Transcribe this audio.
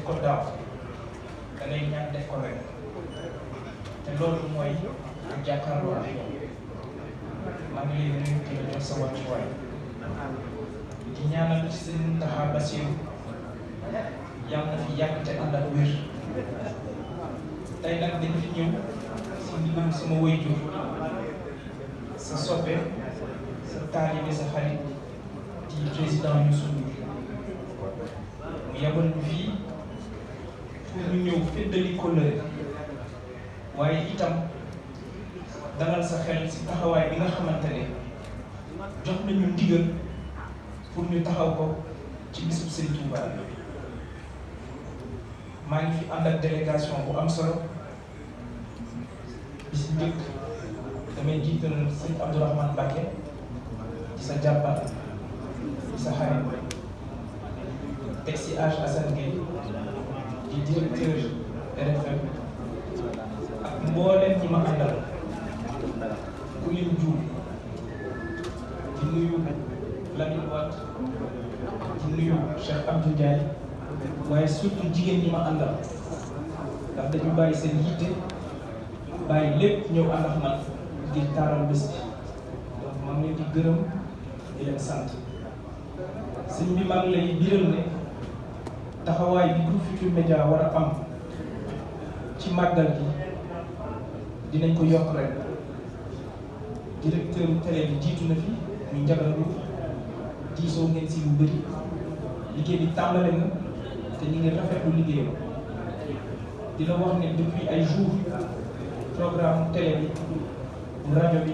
ko daaw da ngay ñaan def ko ren te loolu mooy ak jàkkaarloo ak yow maa ngi lay nuyu di la jox sa wàccuwaay di ñaanal ci seen Mountakha Bassirou yàlla na fi yàgg te ànd ak wér tey nag dañ fi ñëw si ndigal sama waajur sa soppe sa taalibe sa xarit di président Youssou Ndour mu yabal ñu fii pour ñu ñëw feddali kóllëre waaye itam dalal sa xel si taxawaay bi nga xamante ne jox nañu ndigal pour ñu taxaw ko ci bisub Sëriñ Touba maa ngi fi ànd ak délégation bu am solo bi si njëkk damay jiital sëñ Abdourahmane Mbacké ci sa jàmbaar ci sa xarit teg si Hadj Assane Gueye di directeur RFM ak mbooleem ñi ma àndal ku lim juum di nuyu Lamine Wade di nuyu Cheikh Abdou Ndiaye waaye surtout jigéen ñi ma àndal ndax dañu bàyyi seen yitte bàyyi lépp ñëw ànd ak man ngir taaral bés bi donc maa ngi leen di gërëm di leen sant sëñ bi maa ngi lay biral ne taxawaay bi Groupe Futurs Médias war a am ci màggal gi dinañ ko yokk ren directeur télé bi jiitu na fi ñu njagalu diisoo ngeen si lu bëri liggéey bi tàmbale na te ñu ngi rafetlu liggéeyam di la wax ne depuis ay jours programme télé bi rajo bi